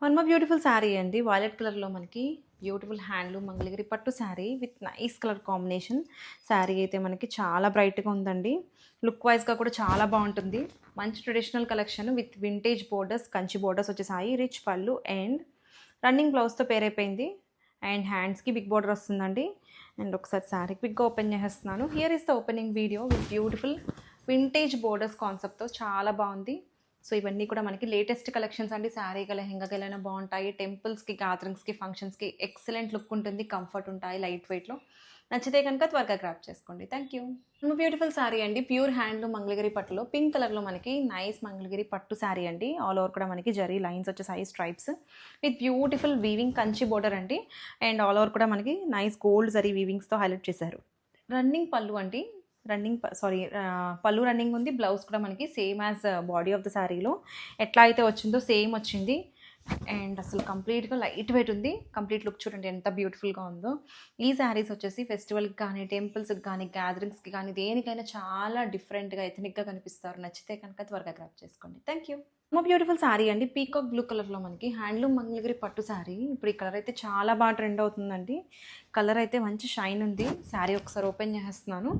One more beautiful sari అండి. Violet కలర్లో మనకి బ్యూటిఫుల్ హ్యాండ్లూమ్ మంగళగిరి పట్టు sari with nice colour combination. Sari అయితే మనకి చాలా బ్రైట్గా ఉందండి. లుక్ వైజ్గా కూడా చాలా బాగుంటుంది. మంచి traditional collection with vintage borders, Kanchi borders వచ్చేసాయి. రిచ్ పళ్ళు అండ్ రన్నింగ్ బ్లౌజ్తో పేరైపోయింది. అండ్ హ్యాండ్స్కి బిగ్ బోర్డర్ వస్తుందండి. అండ్ ఒకసారి శారీ క్విక్గా ఓపెన్ చేసేస్తున్నాను. Here is the opening video with beautiful vintage borders కాన్సెప్ట్తో చాలా బాగుంది. సో ఇవన్నీ కూడా మనకి లేటెస్ట్ కలెక్షన్స్ అండి. శారీగా లెహంగాకి ఎలా బాగుంటాయి. టెంపుల్స్కి, గ్యాదరింగ్స్కి, ఫంక్షన్స్కి ఎక్సలెంట్ లుక్ ఉంటుంది. కంఫర్ట్ ఉంటాయి లైట్ వెయిట్లో. నచ్చితే కనుక త్వరగా గ్రాప్ చేసుకోండి. Thank you. బ్యూటిఫుల్ శారీ అండి. ప్యూర్ హ్యాండ్లూమ్ మంగళగిరి పట్టులో పింక్ కలర్లో మనకి నైస్ మంగళగిరి పట్టు శారీ అండి. ఆల్ ఓవర్ కూడా మనకి జరీ లైన్స్ వచ్చేసాయి, stripes with beautiful weaving Kanchi border అండి. అండ్ ఆల్ ఓవర్ కూడా మనకి నైస్ గోల్డ్ జరీ వీవింగ్స్తో హైలైట్ చేశారు. రన్నింగ్ పళ్ళు అండి. పళ్ళు రన్నింగ్ ఉంది. బ్లౌజ్ కూడా మనకి same as body of the శారీలో ఎట్లా అయితే వచ్చిందో సేమ్ వచ్చింది. అండ్ అసలు కంప్లీట్గా లైట్ వెయిట్ ఉంది. కంప్లీట్ లుక్ చూడండి ఎంత బ్యూటిఫుల్గా ఉందో. ఈ శారీస్ వచ్చేసి ఫెస్టివల్కి కానీ, టెంపుల్స్కి కానీ, గ్యాదరింగ్స్కి కానీ దేనికైనా చాలా డిఫరెంట్గా ఎథనిక్గా కనిపిస్తారు. నచ్చితే కనుక త్వరగా గ్రాప్ చేసుకోండి. Thank you. బ్యూటిఫుల్ శారీ అండి. పీకాక్ బ్లూ కలర్లో మనకి హ్యాండ్లూమ్ మంగళగిరి పట్టు శారీ. ఇప్పుడు ఈ కలర్ అయితే చాలా బాగా ట్రెండ్ అవుతుందండి. కలర్ అయితే మంచి షైన్ ఉంది. శారీ ఒకసారి ఓపెన్ చేస్తున్నాను.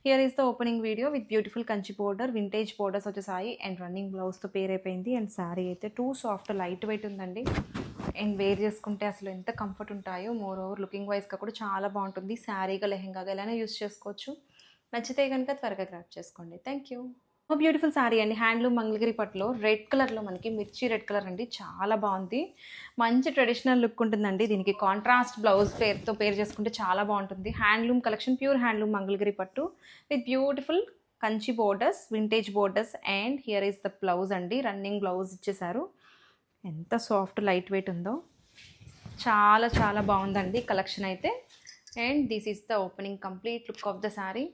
Here is the opening video with beautiful Kanchi border, vintage borders వచ్చేసాయి. అండ్ రన్నింగ్ బ్లౌజ్తో పేరైపోయింది. అండ్ శారీ అయితే టూ సాఫ్ట్ లైట్ వెయిట్ ఉందండి. అండ్ వేర్ చేసుకుంటే అసలు ఎంత కంఫర్ట్ ఉంటాయో. మోర్ ఓవర్ లుకింగ్ వైజ్గా కూడా చాలా బాగుంటుంది. శారీగా లెహంగాగా ఎలా యూస్ చేసుకోవచ్చు. నచ్చితే కనుక త్వరగా గ్రాప్ చేసుకోండి. Thank you. బ్యూటిఫుల్ శారీ అండి. హ్యాండ్లూమ్ మంగళగిరి పట్టులో రెడ్ కలర్లో మనకి మిర్చి రెడ్ కలర్ అండి. చాలా బాగుంది. మంచి ట్రెడిషనల్ లుక్ ఉంటుందండి. దీనికి కాంట్రాస్ట్ బ్లౌజ్ పేరు చేసుకుంటే చాలా బాగుంటుంది. Handloom collection, pure handloom Mangalagiri పట్టు with beautiful Kanchi borders, vintage borders. And here is the blouse అండి. రన్నింగ్ బ్లౌజ్ ఇచ్చేసారు. ఎంత సాఫ్ట్ లైట్ వెయిట్ ఉందో. చాలా చాలా బాగుందండి కలెక్షన్ అయితే. And this is the opening complete look of the sari.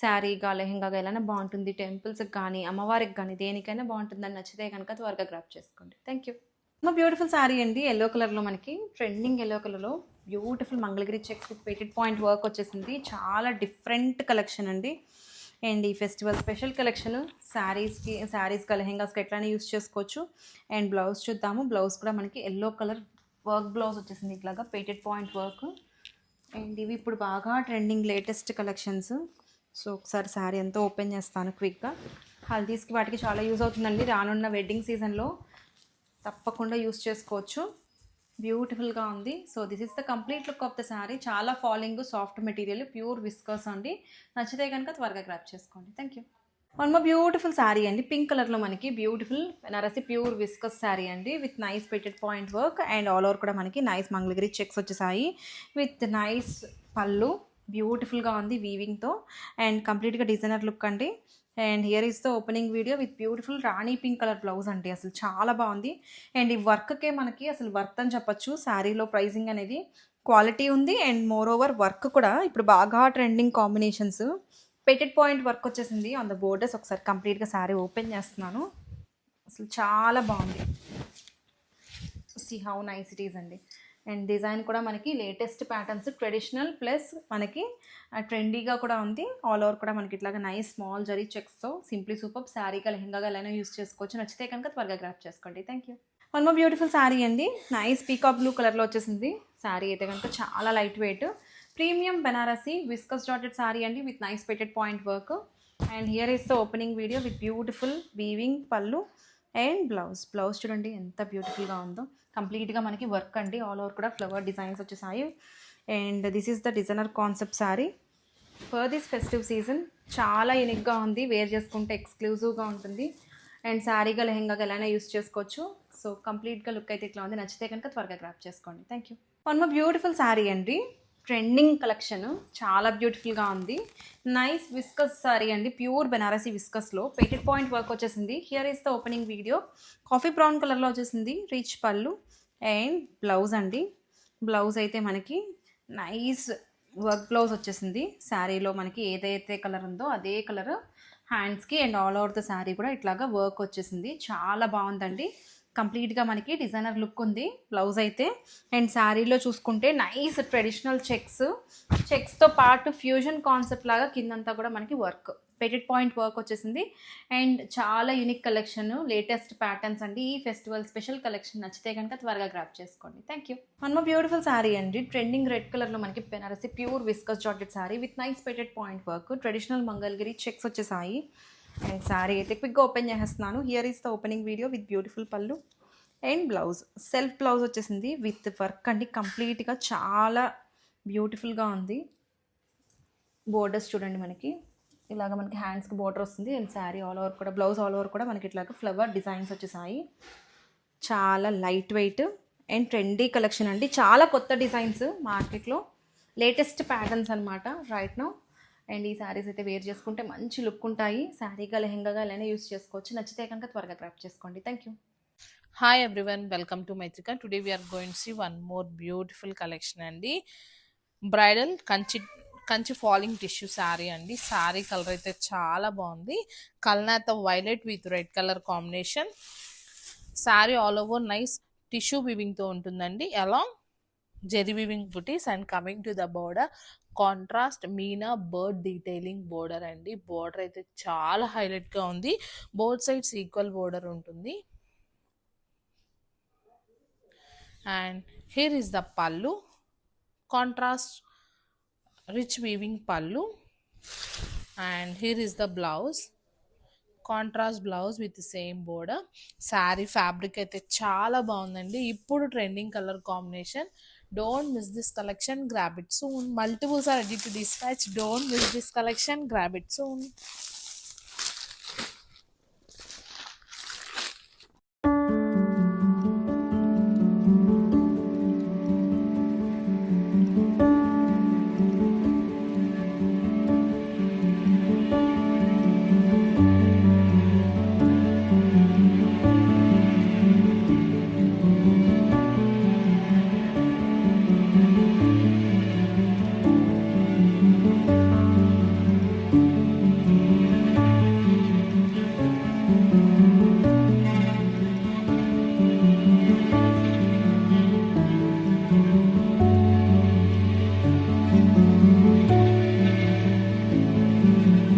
శారీగా లెహంగాగా ఎలా బాగుంటుంది. టెంపుల్స్కి కానీ, అమ్మవారికి కానీ దేనికైనా బాగుంటుందని నచ్చితే కనుక త్వరగా గ్రాప్ చేసుకోండి. Thank you. బ్యూటిఫుల్ శారీ అండి. ఎల్లో కలర్లో మనకి ట్రెండింగ్ ఎల్లో కలర్లో beautiful Mangalagiri check with painted point work వచ్చేసింది. చాలా డిఫరెంట్ కలెక్షన్ అండి. అండ్ ఈ ఫెస్టివల్ స్పెషల్ కలెక్షన్. శారీస్గా లెహంగాస్కి ఎట్లయినా యూస్ చేసుకోవచ్చు. అండ్ బ్లౌజ్ చూద్దాము. బ్లౌజ్ కూడా మనకి ఎల్లో కలర్ వర్క్ బ్లౌజ్ వచ్చేసింది. ఇట్లాగా పేటెడ్ పాయింట్ వర్క్. అండ్ ఇవి ఇప్పుడు బాగా ట్రెండింగ్ లేటెస్ట్ కలెక్షన్స్. సో ఒకసారి శారీ అంతా ఓపెన్ చేస్తాను క్విక్గా. హల్దీస్కి వాటికి చాలా యూజ్ అవుతుందండి. రానున్న వెడ్డింగ్ సీజన్లో తప్పకుండా యూజ్ చేసుకోవచ్చు. బ్యూటిఫుల్గా ఉంది. So this is the complete look of the sari. చాలా falling, soft material, pure viscose అండి. నచ్చితే కనుక త్వరగా గ్రాప్ చేసుకోండి. Thank you. One more beautiful sari అండి. పింక్ కలర్లో మనకి beautiful Banarasi pure viscose sari అండి with nice painted point work. And all over కూడా మనకి నైస్ మంగళగిరి చెక్స్ వచ్చేసాయి విత్ నైస్ పళ్ళు. బ్యూటిఫుల్గా ఉంది వీవింగ్తో. అండ్ కంప్లీట్గా డిజైనర్ లుక్ అండి. And here is the opening video with beautiful Rani pink colour blouse అండి. అసలు చాలా బాగుంది. అండ్ ఈ వర్క్కే మనకి అసలు వర్త్ అని చెప్పచ్చు. శారీలో ప్రైజింగ్ అనేది క్వాలిటీ ఉంది. అండ్ మోర్ ఓవర్ వర్క్ కూడా ఇప్పుడు బాగా ట్రెండింగ్ కాంబినేషన్స్. పేటెడ్ పాయింట్ వర్క్ వచ్చేసింది ఆన్ ద బోర్డర్స్. ఒకసారి కంప్లీట్గా శారీ ఓపెన్ చేస్తున్నాను. అసలు చాలా బాగుంది. See how nice it is అండి. అండ్ డిజైన్ కూడా మనకి లేటెస్ట్ ప్యాటర్న్స్, ట్రెడిషనల్ ప్లస్ మనకి ట్రెండీగా కూడా ఉంది. ఆల్ ఓవర్ కూడా మనకి ఇట్లాగా నైస్ స్మాల్ జరీ చెక్స్తో సింప్లీ సూపర్. శారీగా లెహంగాగా ఎలా యూస్ చేసుకోవచ్చు. నచ్చితే కనుక త్వరగా గ్రాప్ చేసుకోండి. Thank you. One more beautiful sari అండి. నైస్ పీకాక్ బ్లూ కలర్లో వచ్చేసింది. శారీ అయితే కనుక చాలా light weight premium Banarasi viscose dotted sari అండి with nice painted point work. And here is the opening video with beautiful weaving పళ్ళు అండ్ బ్లౌజ్ చూడండి ఎంత బ్యూటిఫుల్గా ఉందో. కంప్లీట్గా మనకి వర్క్ అండి. ఆల్ ఓవర్ కూడా ఫ్లవర్ డిజైన్స్ వచ్చేసాయి. And this is the designer concept sari for this festive season. చాలా యూనిక్గా ఉంది. వేర్ చేసుకుంటే ఎక్స్క్లూజివ్గా ఉంటుంది. అండ్ శారీగా లెహంగాగా ఎలానే యూస్ చేసుకోవచ్చు. సో కంప్లీట్గా లుక్ అయితే ఇట్లా ఉంది. నచ్చితే కనుక త్వరగా గ్రాప్ చేసుకోండి. Thank you. One more beautiful sari అండి. Trending collection. చాలా బ్యూటిఫుల్గా ఉంది. నైస్ విస్కస్ శారీ అండి. ప్యూర్ బెనారసీ విస్కస్లో పేటెడ్ పాయింట్ వర్క్ వచ్చేసింది. Here is the opening video. Coffee brown కలర్లో వచ్చేసింది. రిచ్ పళ్ళు అండ్ బ్లౌజ్ అండి. బ్లౌజ్ అయితే మనకి నైస్ వర్క్ బ్లౌజ్ వచ్చేసింది. శారీలో మనకి ఏదైతే కలర్ ఉందో అదే కలర్ హ్యాండ్స్కి. And all over the sari కూడా ఇట్లాగా వర్క్ వచ్చేసింది. చాలా బాగుందండి. కంప్లీట్గా మనకి డిజైనర్ లుక్ ఉంది బ్లౌజ్ అయితే. అండ్ శారీలో చూసుకుంటే నైస్ ట్రెడిషనల్ చెక్స్తో పాటు ఫ్యూజన్ కాన్సెప్ట్ లాగా కిందంతా కూడా మనకి వర్క్. పెటెడ్ పాయింట్ వర్క్ వచ్చేసింది అండ్ చాలా యూనిక్ కలెక్షన్, లేటెస్ట్ ప్యాటర్న్స్ అండి. ఈ ఫెస్టివల్ స్పెషల్ కలెక్షన్ నచ్చితే కనుక త్వరగా గ్రాప్ చేసుకోండి. Thank you. One more beautiful sari అండి. ట్రెండింగ్ రెడ్ కలర్లో మనకి Banarasi pure viscose georgette sari with nice painted point work, traditional Mangalagiri checks వచ్చేసాయి. అండ్ శారీ అయితే క్విక్గా ఓపెన్ చేసేస్తున్నాను. Here is the opening video with beautiful పళ్ళు అండ్ బ్లౌజ్. సెల్ఫ్ బ్లౌజ్ వచ్చేసింది విత్ వర్క్ అండి. కంప్లీట్గా చాలా బ్యూటిఫుల్గా ఉంది. బోర్డర్స్ చూడండి, మనకి ఇలాగ మనకి హ్యాండ్స్కి బోర్డర్ వస్తుంది అండ్ శారీ ఆల్ ఓవర్ కూడా, బ్లౌజ్ ఆల్ ఓవర్ కూడా మనకి ఇట్లాగ ఫ్లవర్ డిజైన్స్ వచ్చేసాయి. చాలా light wait and trendy collection అండి. చాలా కొత్త డిజైన్స్ మార్కెట్లో, లేటెస్ట్ ప్యాటర్న్స్ అనమాట రైట్ నౌ. అండ్ ఈ శారీస్ అయితే వేర్ చేసుకుంటే మంచి లుక్ ఉంటాయి. శారీగా లెహెంగాగా ఎలా యూస్ చేసుకోవచ్చు. నచ్చితే కనుక త్వరగా గ్రాప్ చేసుకోండి. Thank you. Hi everyone, welcome to Maitrika. Today we are going to see one more beautiful collection అండి. Bridal Kanchi falling tissue sari అండి. శారీ కలర్ అయితే చాలా బాగుంది. కల్నేత violet with red colour combination. Sari all over nice tissue weaving తో ఉంటుందండి. Along zari weaving buttis and coming to the border contrast meena bird detailing border అండి. Border అయితే చాలా హైలైట్ గా ఉంది. బోత్ సైడ్స్ ఈక్వల్ బోర్డర్ ఉంటుంది. And here is the pallu, contrast rich weaving pallu, and here is the blouse, contrast blouse with the same border. Saree fabric అయితే చాలా బాగుందండి. ఇప్పుడు trending colour combination. Don't miss this collection, grab it soon. Multiples are ready to dispatch. Don't miss this collection, grab it soon.